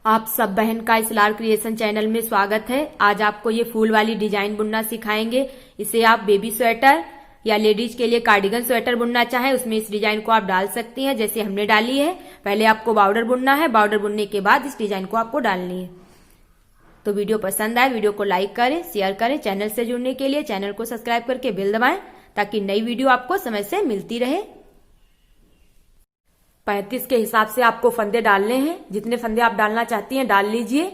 आप सब बहन का स्लार क्रिएशन चैनल में स्वागत है। आज आपको ये फूल वाली डिजाइन बुनना सिखाएंगे। इसे आप बेबी स्वेटर या लेडीज के लिए कार्डिगन स्वेटर बुनना चाहें उसमें इस डिजाइन को आप डाल सकती हैं, जैसे हमने डाली है। पहले आपको बॉर्डर बुनना है, बॉर्डर बुनने के बाद इस डिजाइन को आपको डालनी है। तो वीडियो पसंद आए वीडियो को लाइक करें, शेयर करें। चैनल से जुड़ने के लिए चैनल को सब्सक्राइब करके बेल दबाएं ताकि नई वीडियो आपको समय से मिलती रहे। 35 के हिसाब से आपको फंदे डालने हैं। जितने फंदे आप डालना चाहती हैं डाल लीजिए।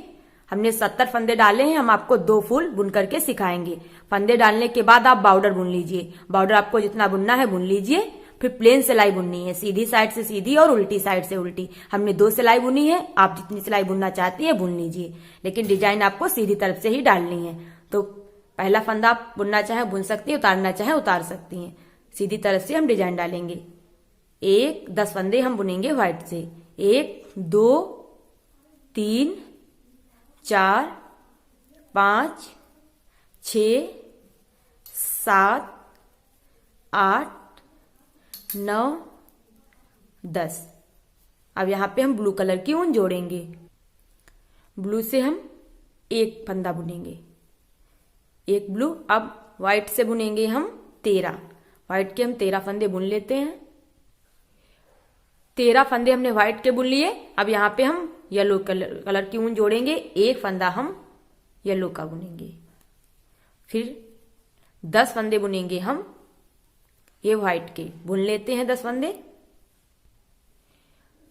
हमने 70 फंदे डाले हैं। हम आपको 2 फूल बुन करके सिखाएंगे। फंदे डालने के बाद आप बॉर्डर बुन लीजिए। बॉर्डर आपको जितना बुनना है बुन लीजिए। फिर प्लेन सिलाई बुननी है, सीधी साइड से सीधी और उल्टी साइड से उल्टी। हमने 2 सिलाई बुनी है। आप जितनी सिलाई बुनना चाहती है बुन लीजिए, लेकिन डिजाइन आपको सीधी तरफ से ही डालनी है। तो पहला फंदा आप बुनना चाहे बुन सकती है, उतारना चाहे उतार सकती हैं। सीधी तरफ से हम डिजाइन डालेंगे। 10 फंदे हम बुनेंगे व्हाइट से। 1 2 3 4 5 6 7 8 9 10। अब यहां पे हम ब्लू कलर की ऊन जोड़ेंगे। ब्लू से हम 1 फंदा बुनेंगे, 1 ब्लू। अब व्हाइट से बुनेंगे हम 13। व्हाइट के हम 13 फंदे बुन लेते हैं। 13 फंदे हमने व्हाइट के बुन लिए। अब यहाँ पे हम येलो कलर की ऊन जोड़ेंगे। 1 फंदा हम येलो का बुनेंगे। फिर 10 फंदे बुनेंगे हम ये व्हाइट के। बुन लेते हैं 10 फंदे।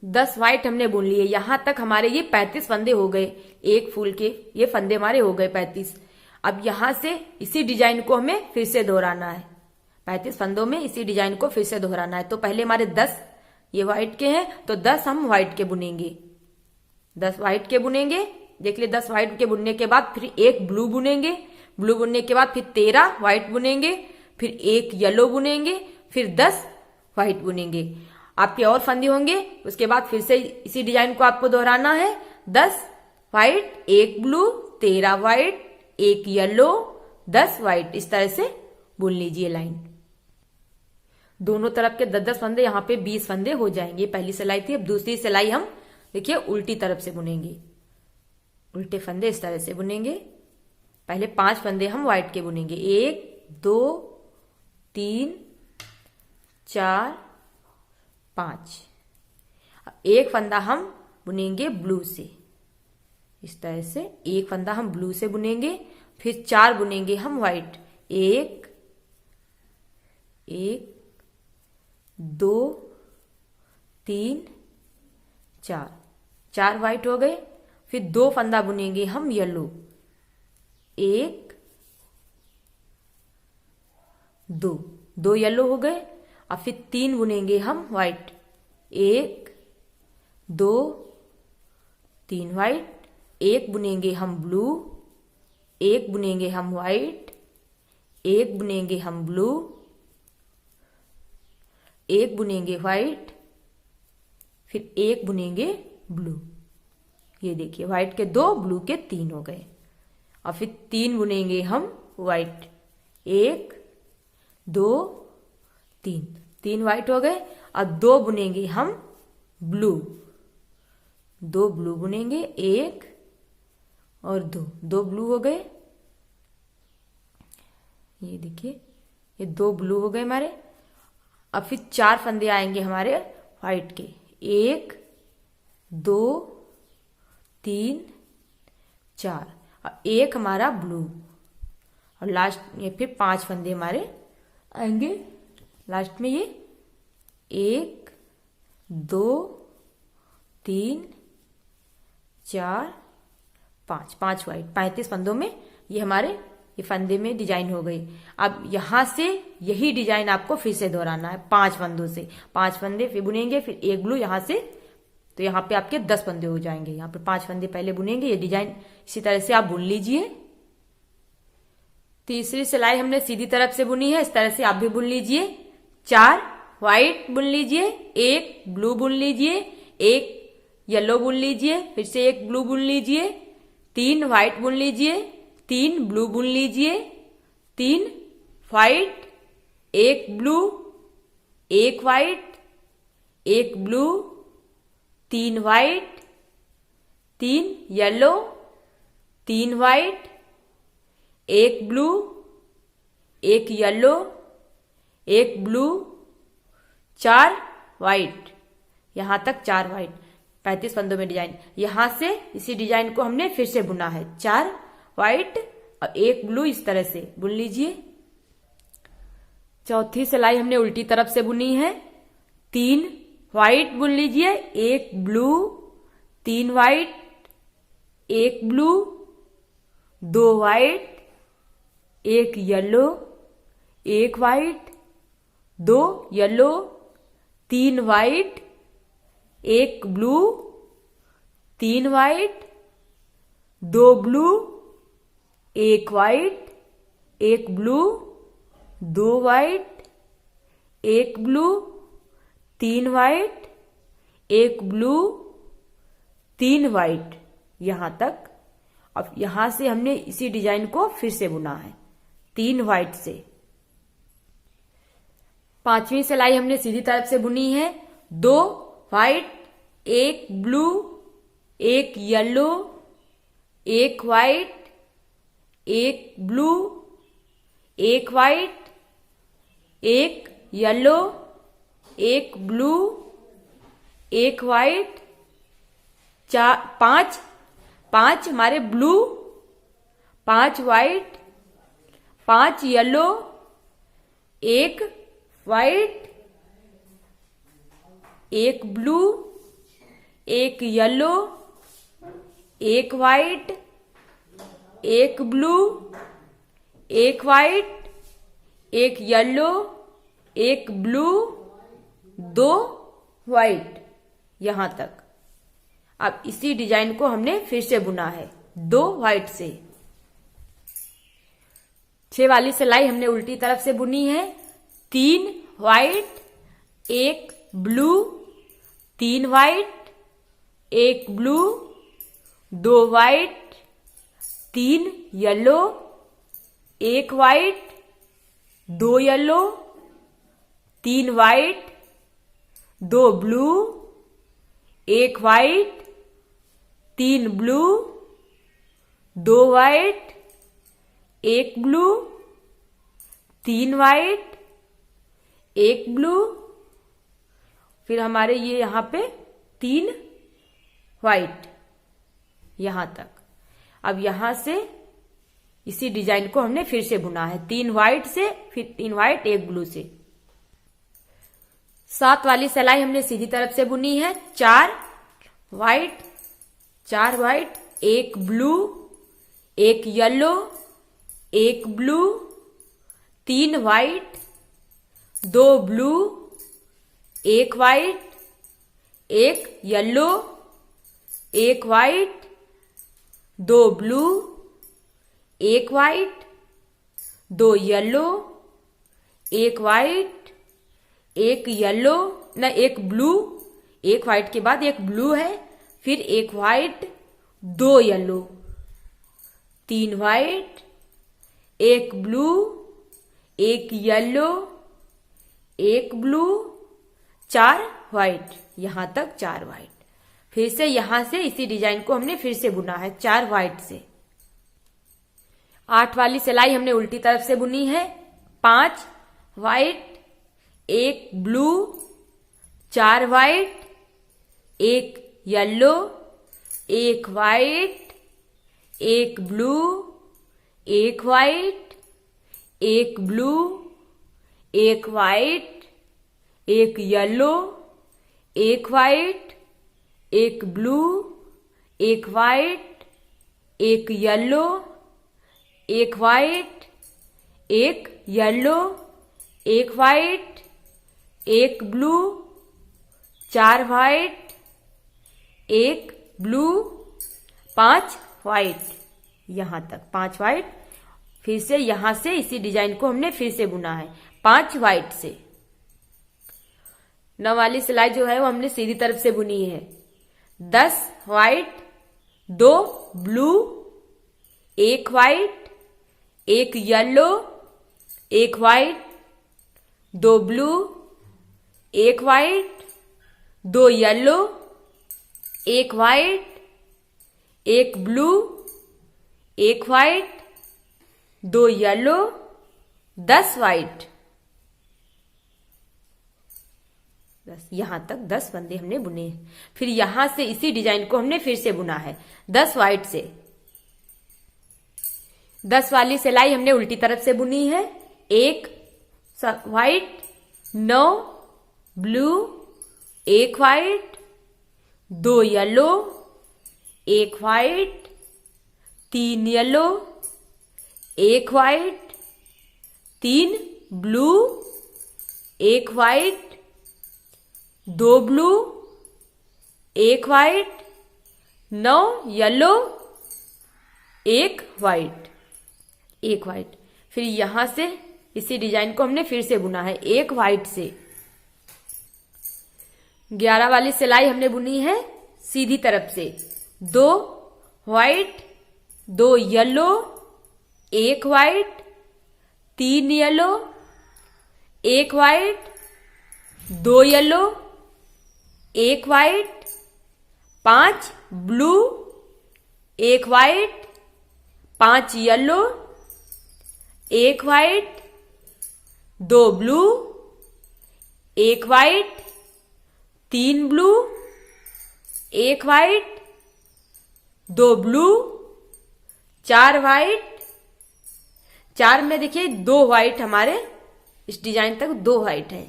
10 व्हाइट हमने बुन लिए। यहां तक हमारे ये 35 फंदे हो गए। एक फूल के ये फंदे हमारे हो गए 35। अब यहां से इसी डिजाइन को हमें फिर से दोहराना है। 35 फंदों में इसी डिजाइन को फिर से दोहराना है। तो पहले हमारे 10 ये व्हाइट के हैं, तो 10 हम व्हाइट के बुनेंगे। 10 व्हाइट के बुनेंगे। देख लिए 10 व्हाइट के बुनने के बाद फिर 1 ब्लू बुनेंगे। ब्लू बुनने के बाद फिर 13 व्हाइट बुनेंगे। फिर 1 येलो बुनेंगे। फिर 10 व्हाइट बुनेंगे। आपके और फंदे होंगे। उसके बाद फिर से इसी डिजाइन को आपको दोहराना है। 10 white 1 blue 13 white 1 yellow 10 white. इस तरह से बुन लीजिए लाइन। दोनों तरफ के 10-10 फंदे, यहाँ पे 20 फंदे हो जाएंगे। पहली सिलाई थी। अब दूसरी सिलाई हम देखिए उल्टी तरफ से बुनेंगे। उल्टे फंदे इस तरह से बुनेंगे। पहले 5 फंदे हम व्हाइट के बुनेंगे। 1 2 3 4 5। 1 फंदा हम बुनेंगे ब्लू से। इस तरह से 1 फंदा हम ब्लू से बुनेंगे। फिर 4 बुनेंगे हम व्हाइट। 1 2 3 4 व्हाइट हो गए। फिर 2 फंदा बुनेंगे हम येलो। 1 2 येलो हो गए। और फिर 3 बुनेंगे हम व्हाइट। 1 2 3 व्हाइट। 1 बुनेंगे हम ब्लू। 1 बुनेंगे हम व्हाइट। 1 बुनेंगे हम ब्लू। 1 बुनेंगे व्हाइट। फिर 1 बुनेंगे ब्लू। ये देखिए व्हाइट के 2 ब्लू के 3 हो गए। और फिर 3 बुनेंगे हम व्हाइट। 1 2 3 व्हाइट हो गए। और 2 बुनेंगे हम ब्लू। 2 ब्लू बुनेंगे। 1 और 2 ब्लू हो गए। ये देखिए ये 2 ब्लू हो गए हमारे। अब फिर 4 फंदे आएंगे हमारे व्हाइट के। 1 2 3 4 और 1 हमारा ब्लू। और लास्ट ये फिर 5 फंदे हमारे आएंगे लास्ट में। ये 1 2 3 4 5 व्हाइट। 35 फंदों में ये हमारे ये फंदे में डिजाइन हो गई। अब यहां से यही डिजाइन आपको फिर से दोहराना है 5 फंदों से। 5 फंदे फिर बुनेंगे। फिर 1 ब्लू यहां से। तो यहाँ पे आपके 10 फंदे हो जाएंगे। यहाँ पे 5 फंदे पहले बुनेंगे। ये डिजाइन इसी तरह से आप बुन लीजिए। तीसरी सिलाई हमने सीधी तरफ से बुनी है। इस तरह से आप भी बुन लीजिए। 4 व्हाइट बुन लीजिए। 1 ब्लू बुन लीजिए। 1 येलो बुन लीजिए। फिर से 1 ब्लू बुन लीजिए। 3 व्हाइट बुन लीजिए। 3 ब्लू बुन लीजिए। 3 white 1 blue 1 white 1 blue 3 white 3 yellow, 3 white, 1 blue, 1 yellow, 1 blue, 4 white. यहां तक 4 व्हाइट। 35 फंदों में डिजाइन। यहां से इसी डिजाइन को हमने फिर से बुना है। 4 व्हाइट और 1 ब्लू इस तरह से बुन लीजिए। चौथी सिलाई हमने उल्टी तरफ से बुनी है। 3 व्हाइट बुन लीजिए, 1 blue, 3 white, 1 blue, 2 white, 1 yellow, 1 white, 2 yellow, 3 white, 1 blue, 3 white, 2 blue, 1 white, 1 blue, 2 white, 1 blue, 3 white, 1 blue, 3 white. यहां तक। अब यहां से हमने इसी डिजाइन को फिर से बुना है 3 व्हाइट से। 5वीं सिलाई हमने सीधी तरफ से बुनी है। 2 white, 1 blue, 1 yellow, 1 white, 1 blue, 1 white, 1 yellow, 1 blue, 1 white, 5 हमारे blue, 5 white, 5 yellow, 1 white, 1 blue, 1 yellow, 1 white, 1 blue, 1 white, 1 yellow, 1 blue, 2 white. यहां तक। अब इसी डिजाइन को हमने फिर से बुना है 2 व्हाइट से। 6 वाली सिलाई हमने उल्टी तरफ से बुनी है। 3 white, 1 blue, 3 white, 1 blue, 2 white, 3 yellow, 1 white, 2 yellow, 3 white, 2 blue, 1 white, 3 blue, 2 white, 1 blue, 3 white, 1 blue. फिर हमारे ये यहां पे 3 व्हाइट यहां तक। अब यहां से इसी डिजाइन को हमने फिर से बुना है 3 व्हाइट से, फिर 3 व्हाइट 1 ब्लू से। 7 वाली सिलाई हमने सीधी तरफ से बुनी है। 4 white, 4 white, 1 blue, 1 yellow, 1 blue, 3 white, 2 blue, 1 white, 1 yellow, 1 white, 2 blue, 1 white, 2 yellow, 1 white, 1 yellow, ना 1 ब्लू, 1 व्हाइट के बाद 1 ब्लू है, फिर 1 white, 2 yellow, 3 white, 1 blue, 1 yellow, 1 blue, 4 white. यहां तक 4 व्हाइट। फिर से यहां से इसी डिजाइन को हमने फिर से बुना है 4 व्हाइट से। 8 वाली सिलाई हमने उल्टी तरफ से बुनी है। 5 white, 1 blue, 4 white, 1 yellow, 1 white, 1 blue, 1 white, 1 blue, 1 white, 1 yellow, 1 white, 1 blue, 1 white, 1 yellow, 1 white, 1 yellow, 1 white, 1 blue, 4 white, 1 blue, 5 white. यहां तक 5 व्हाइट। फिर से यहां से इसी डिजाइन को हमने फिर से बुना है 5 व्हाइट से। 9 वाली सिलाई जो है वो हमने सीधी तरफ से बुनी है। 10 white, 2 blue, 1 white, 1 yellow, 1 white, 2 blue, 1 white, 2 yellow, 1 white, एक ब्लू, एक व्हाइट, 2 येलो, 10 व्हाइट। 10, यहां तक 10 फंदे हमने बुने हैं। फिर यहां से इसी डिजाइन को हमने फिर से बुना है 10 व्हाइट से। 10 वाली सिलाई हमने उल्टी तरफ से बुनी है। 1 white, 9 blue, 1 white, 2 yellow, 1 white, 3 yellow, 1 white, 3 blue, 1 white, 2 blue, 1 white, 9 yellow, 1 white, 1 white. फिर यहां से इसी डिजाइन को हमने फिर से बुना है 1 व्हाइट से। 11 वाली सिलाई हमने बुनी है सीधी तरफ से। 2 white, 2 yellow, 1 white, 3 yellow, 1 white, 2 yellow, 1 white, 5 blue, 1 white, 5 yellow, 1 white, 2 blue, 1 white, 3 blue, 1 white, 2 blue, 4 white. 4 में देखिए 2 व्हाइट, हमारे इस डिजाइन तक 2 व्हाइट है।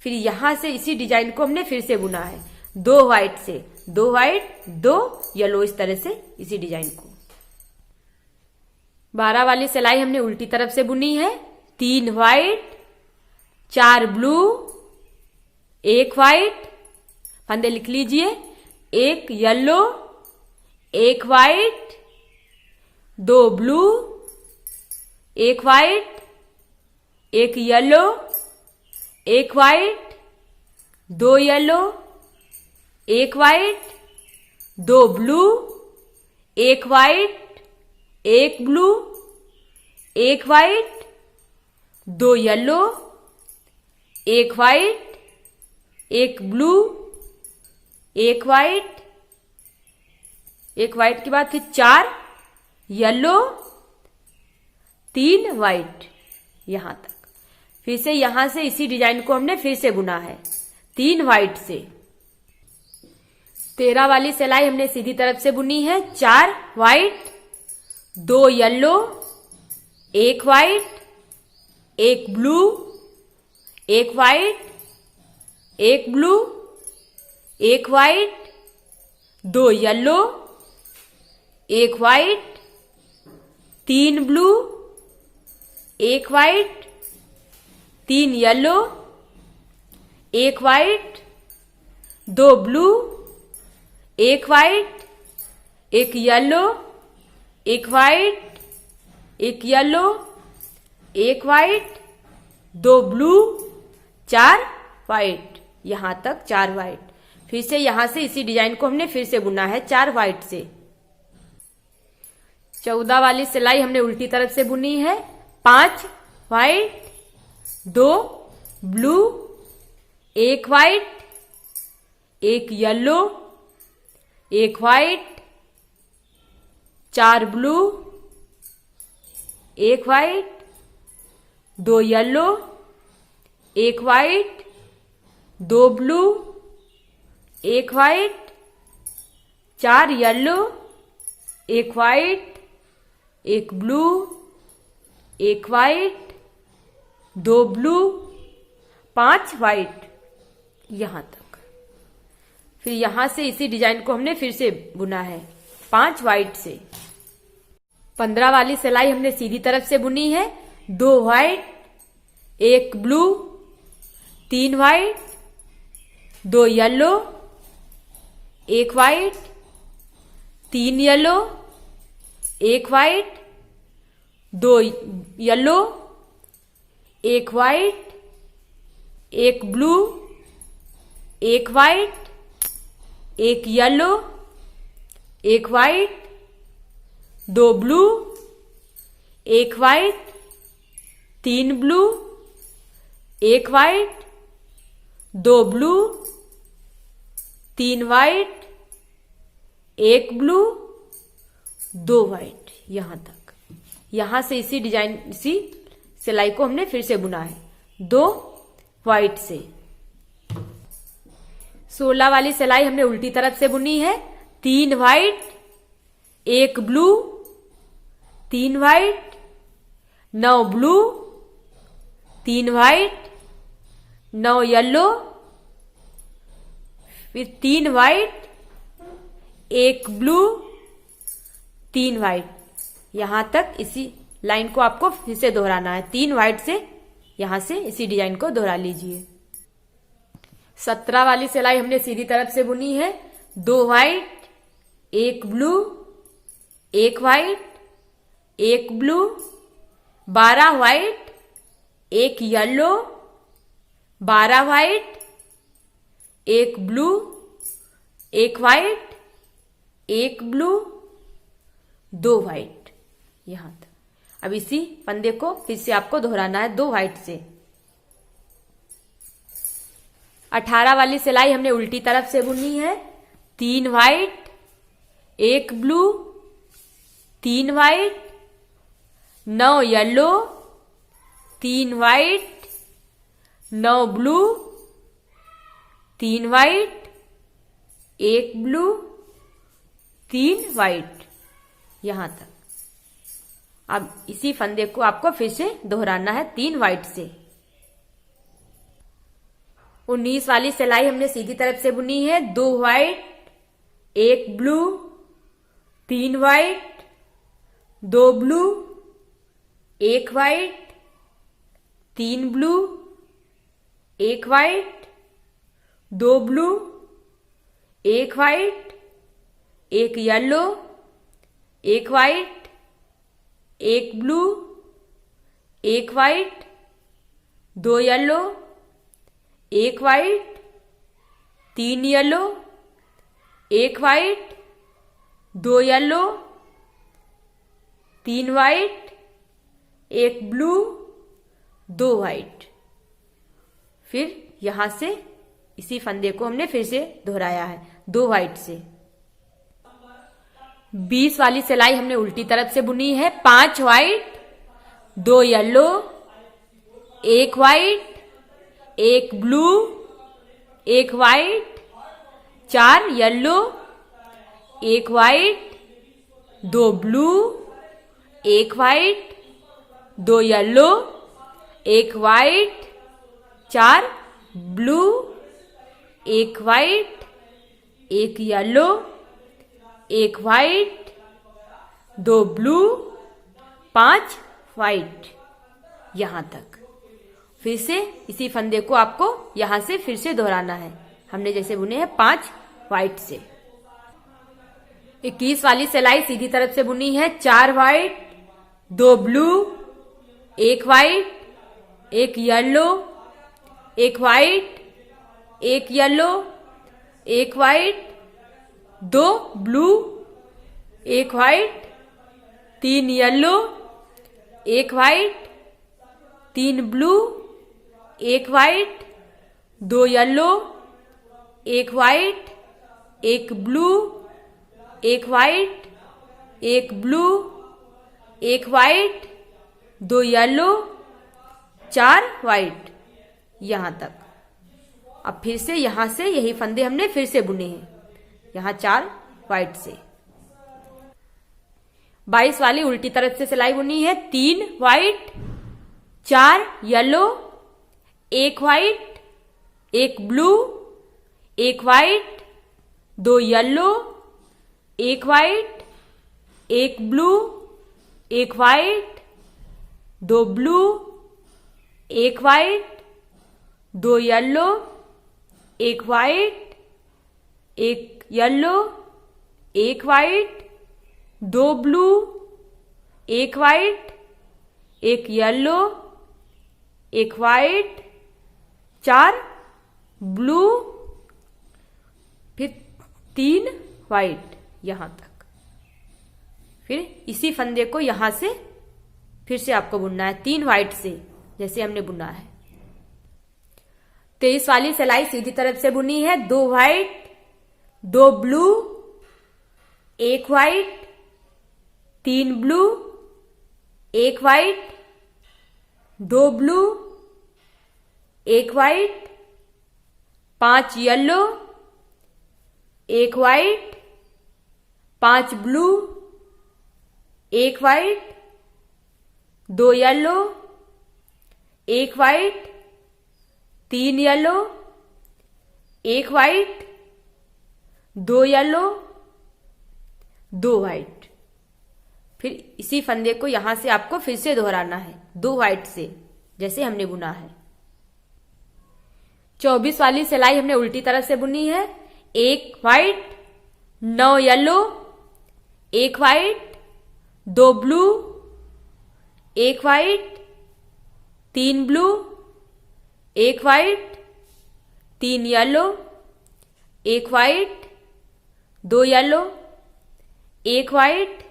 फिर यहां से इसी डिजाइन को हमने फिर से बुना है 2 व्हाइट से। 2 व्हाइट, 2 येलो, इस तरह से इसी डिजाइन को। 12 वाली सिलाई हमने उल्टी तरफ से बुनी है। 3 व्हाइट, 4 ब्लू, 1 व्हाइट, फंदे लिख लीजिए। 1 yellow, 1 white, 2 blue, 1 white, 1 yellow, 1 white, 2 yellow, 1 white, 2 blue, 1 white, 1 blue, 1 white, 2 yellow, 1 white, 1 blue, 1 white, 1 white के बाद फिर 4 येलो, 3 व्हाइट, यहां तक। फिर से यहां से इसी डिजाइन को हमने फिर से बुना है 3 व्हाइट से। 13 वाली सिलाई हमने सीधी तरफ से बुनी है। 4 white, 2 yellow, 1 white, 1 blue, 1 white, 1 blue, 1 white, 2 yellow, 1 white, 3 blue, 1 white, 3 yellow, 1 white, 2 blue, 1 white, 1 yellow, 1 white, 1 yellow, 1 white, 2 blue, 4 white, यहां तक 4 व्हाइट। फिर से यहां से इसी डिजाइन को हमने फिर से बुना है 4 व्हाइट से। 14 वाली सिलाई हमने उल्टी तरफ से बुनी है। 5 white, 2 blue, 1 white, 1 yellow, 1 white, 4 blue, 1 white, 2 yellow, 1 white, 2 blue, 1 white, 4 yellow, 1 white, 1 blue, 1 white, 2 blue, 5 white, यहां तक। फिर यहां से इसी डिजाइन को हमने फिर से बुना है 5 व्हाइट से। 15 वाली सिलाई हमने सीधी तरफ से बुनी है। 2 white, 1 blue, 3 white, 2 yellow, 1 white, 3 yellow, 1 white, 2 yellow, 1 white, 1 blue, 1 white, 1 yellow, 1 white, 2 blue, 1 white, 3 blue, 1 white, 2 blue, 3 white, 1 blue, 2 white यहां तक। यहां से इसी डिजाइन, इसी सिलाई को हमने फिर से बुना है 2 व्हाइट से। 16 वाली सिलाई हमने उल्टी तरफ से बुनी है 3 white, 1 blue, 3 white, 9 blue, 3 white, 9 yellow, फिर 3 व्हाइट, 1 ब्लू, 3 व्हाइट। यहां तक इसी लाइन को आपको फिर से दोहराना है 3 व्हाइट से। यहां से इसी डिजाइन को दोहरा लीजिए। 17 वाली सिलाई हमने सीधी तरफ से बुनी है 2 white, 1 blue, 1 white, 1 blue, 12 white, 1 yellow, 12 white, 1 blue, 1 white, 1 blue, 2 white यहां तक। अब इसी फंदे को फिर से आपको दोहराना है 2 व्हाइट से। 18 वाली सिलाई हमने उल्टी तरफ से बुनी है 3 white, 1 blue, 3 white, 9 yellow, 3 white, 9 blue, 3 white, 1 blue, 3 white यहां तक। अब इसी फंदे को आपको फिर से दोहराना है 3 व्हाइट से। 19 वाली सिलाई हमने सीधी तरफ से बुनी है 2 white, 1 blue, 3 white, 2 blue, 1 white, 3 blue, 1 white, 2 blue, 1 white, 1 yellow, 1 white, 1 blue, 1 white, 2 yellow, 1 white, 3 yellow, 1 white, 2 yellow, 3 white, 1 blue, 2 white. फिर यहां से इसी फंदे को हमने फिर से दोहराया है 2 व्हाइट से। 20 वाली सिलाई हमने उल्टी तरफ से बुनी है 5 white, 2 yellow, 1 white, 1 blue, 1 white, 4 yellow, 1 white, 2 blue, 1 white, 2 yellow, 1 white, 4 blue, 1 white, 1 yellow, 1 white, 2 blue, 5 white यहां तक। फिर से इसी फंदे को आपको यहां से फिर से दोहराना है, हमने जैसे बुने हैं 5 व्हाइट से। 21 वाली सिलाई सीधी तरफ से बुनी है 4 white, 2 blue, 1 white, 1 yellow, 1 white, 1 yellow, 1 white, 2 blue, 1 white, 3 yellow, 1 white, 3 blue, 1 white, 2 yellow, 1 white, 1 blue, 1 white, 1 blue, 1 white, 2 yellow, 4 white यहां तक। अब फिर से यहां से यही फंदे हमने फिर से बुने हैं यहां 4 व्हाइट से। 22 वाली उल्टी तरफ से सिलाई बुनी है 3 white, 4 yellow, 1 white, 1 blue, 1 white, 2 yellow, 1 white, 1 blue, 1 white, 2 blue, 1 white, 2 yellow, 1 white, 1 yellow, 1 white, 2 blue, 1 white, 1 yellow, 1 white, 4 blue, फिर 3 व्हाइट यहां तक। फिर इसी फंदे को यहां से फिर से आपको बुनना है 3 व्हाइट से, जैसे हमने बुना है। 23 वाली सिलाई सीधी तरफ से बुनी है 2 white, 2 blue, 1 white, 3 blue, 1 white, 2 blue, 1 white, 5 yellow, 1 white, 5 blue, 1 white, 2 yellow, 1 white, 3 yellow, 1 white, 2 yellow, 2 white. फिर इसी फंदे को यहां से आपको फिर से दोहराना है 2 व्हाइट से, जैसे हमने बुना है। 24 वाली सिलाई हमने उल्टी तरफ से बुनी है। 1 white, 9 yellow, 1 white, 2 blue, 1 white, 3 blue, 1 white, 3 yellow, 1 white, 2 yellow, 1 white,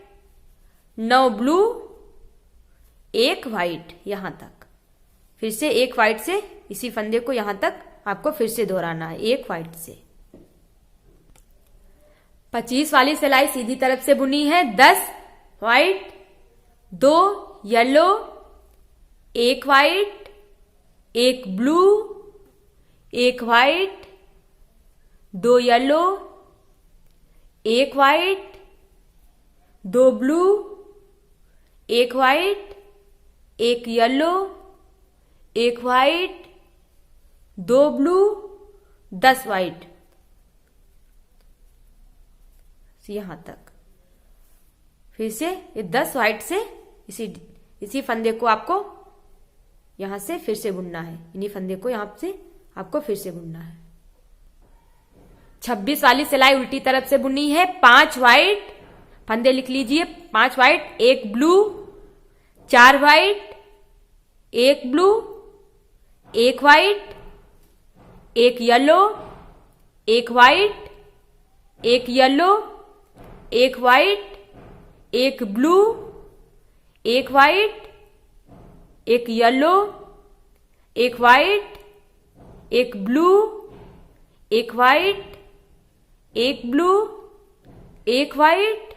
9 blue, 1 white, यहां तक। फिर से 1 व्हाइट से इसी फंदे को यहां तक आपको फिर से दोहराना है 1 व्हाइट से। 25 वाली सिलाई सीधी तरफ से बुनी है। 10 white, 2 yellow, 1 white, 1 blue, 1 white, 2 yellow, 1 white, 2 blue, 1 white, 1 yellow, 1 white, 2 blue, 10 white, यहां तक। फिर से ये 10 व्हाइट से इसी फंदे को आपको यहां से फिर से बुनना है। इन्हीं फंदे को यहां से आपको फिर से बुनना है। 26 वाली सिलाई उल्टी तरफ से बुनी है। 5 व्हाइट, फंदे लिख लीजिए। 5 white, 1 blue, 4 white, 1 blue, 1 white, 1 yellow, 1 white, 1 yellow, 1 white, 1 blue, 1 white, 1 yellow, 1 white, 1 blue, 1 white, 1 blue, 1 white,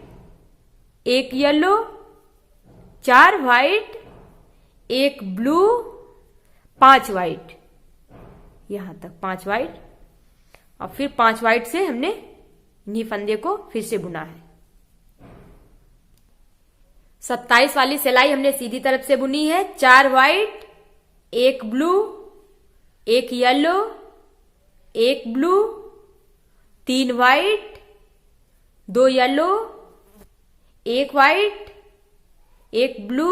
1 yellow, 4 white, 1 blue, 5 white, यहां तक 5 व्हाइट। और फिर 5 व्हाइट से हमने इन्हीं फंदे को फिर से बुना है। 27 वाली सिलाई हमने सीधी तरफ से बुनी है। 4 white, 1 blue, 1 yellow, 1 blue, 3 white, 2 yellow, 1 white, 1 blue,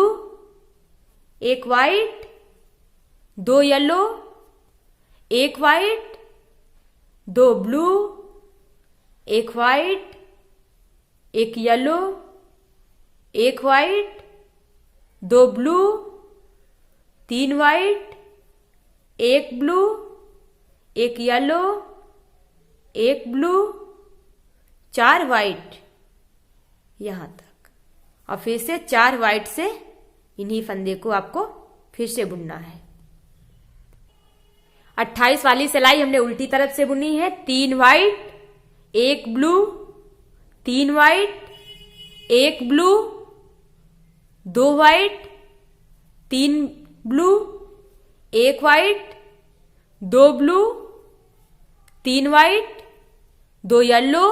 1 white, 2 yellow, 1 white, 2 blue, 1 white, 1 yellow, 1 white, 2 blue, 3 white, 1 blue, 1 yellow, 1 blue, 4 white, यहां तक। और फिर से 4 व्हाइट से इन्हीं फंदे को आपको फिर से बुनना है। 28 वाली सिलाई हमने उल्टी तरफ से बुनी है। 3 white, 1 blue, 3 white, 1 blue, 2 white, 3 blue, 1 white, 2 blue, 3 white, 2 yellow,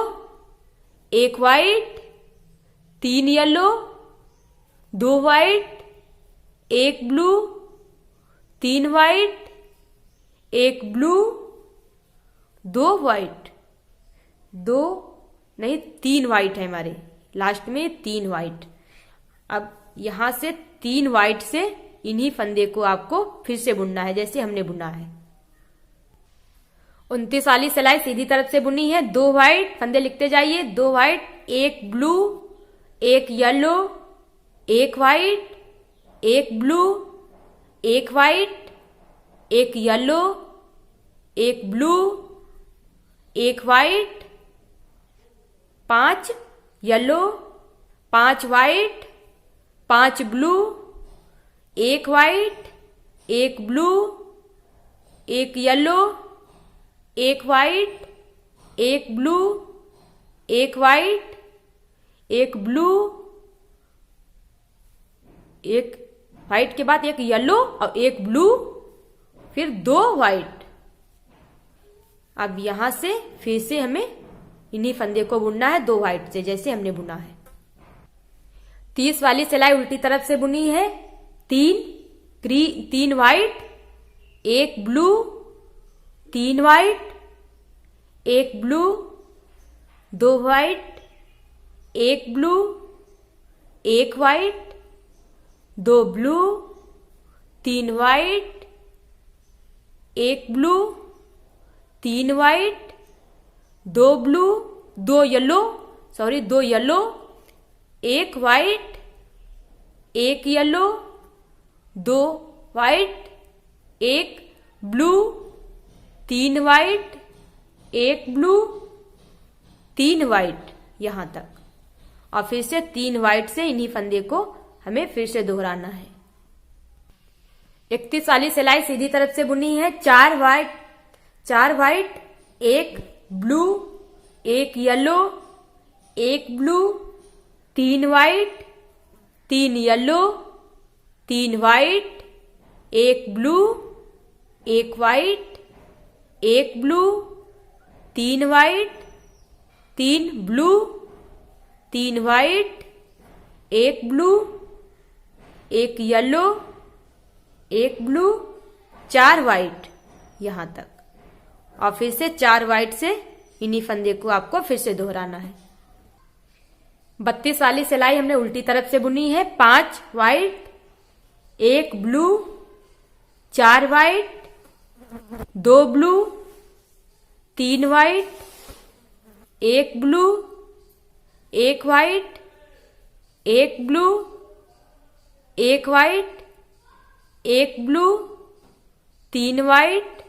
1 white, 3 yellow, 2 white, 1 blue, 3 white, 1 blue, 2 white, 2 नहीं 3 व्हाइट है हमारे लास्ट में, 3 व्हाइट। अब यहां से 3 व्हाइट से इन्हीं फंदे को आपको फिर से बुनना है जैसे हमने बुना है। 29 वाली सिलाई सीधी तरफ से बुनी है। 2 व्हाइट, फंदे लिखते जाइए। 2 white, 1 blue, 1 yellow, 1 white, 1 blue, 1 white, 1 yellow, 1 blue, 1 white, 5 yellow, 5 white, 5 blue, 1 white, 1 blue, 1 yellow, 1 white, 1 blue, 1 white, 1 blue, एक व्हाइट के बाद एक येलो और एक ब्लू, फिर 2 व्हाइट। अब यहां से फिर से हमें इन्हीं फंदे को बुनना है 2 व्हाइट से, जैसे हमने बुना है। 30 वाली सिलाई उल्टी तरफ से बुनी है। 3 white, 1 blue, 3 white, 1 blue, 2 white, 1 blue, 1 white, 2 blue, 3 white, 1 blue, 3 white, 2 blue, 2 yellow, 1 white, 1 yellow, 2 white, 1 blue, 3 white, 1 blue, 3 white, यहां तक। और फिर से 3 व्हाइट से इन्हीं फंदे को हमें फिर से दोहराना है। 31 वाली सिलाई सीधी तरफ से बुनी है। 4 white, 1 blue, 1 yellow, 1 blue, 3 white, 3 yellow, 3 white, 1 blue, 1 white, 1 blue, 3 white, 3 blue, 3 white, 1 blue, 1 yellow, 1 blue, 4 white, यहां तक। और फिर से 4 व्हाइट से इन्हीं फंदे को आपको फिर से दोहराना है। 32 वाली सिलाई हमने उल्टी तरफ से बुनी है। 5 white, 1 blue, 4 white, 2 blue, 3 white, 1 blue, 1 white, 1 blue, 1 white, 1 blue, 3 white,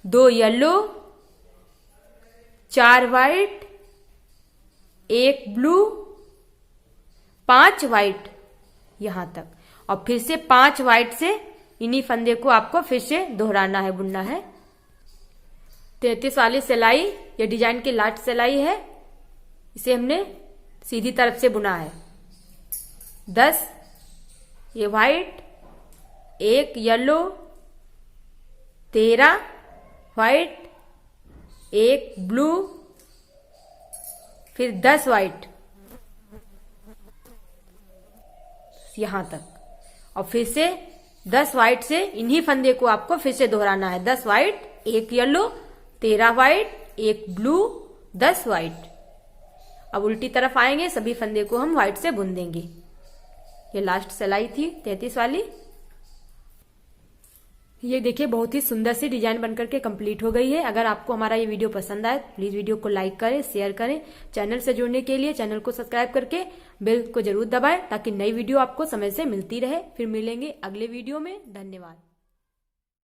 2 yellow, 4 white, 1 blue, 5 white, यहां तक। और फिर से 5 व्हाइट से इन्हीं फंदे को आपको फिर से दोहराना है, बुनना है। 33 वाली सिलाई ये डिजाइन की लास्ट सिलाई है। इसे हमने सीधी तरफ से बुना है। 10 ये व्हाइट, 1 येलो, 13 व्हाइट, 1 ब्लू, फिर 10 व्हाइट, यहां तक। और फिर से 10 व्हाइट से इन्हीं फंदे को आपको फिर से दोहराना है। 10 white, 1 yellow, 13 white, 1 blue, 10 white. अब उल्टी तरफ आएंगे, सभी फंदे को हम व्हाइट से बुन देंगे। ये लास्ट सिलाई थी 33 वाली। ये देखिए बहुत ही सुंदर सी डिजाइन बनकर के कंप्लीट हो गई है। अगर आपको हमारा ये वीडियो पसंद आए प्लीज वीडियो को लाइक करें, शेयर करें। चैनल से जुड़ने के लिए चैनल को सब्सक्राइब करके बेल को जरूर दबाएं ताकि नई वीडियो आपको समय से मिलती रहे। फिर मिलेंगे अगले वीडियो में। धन्यवाद।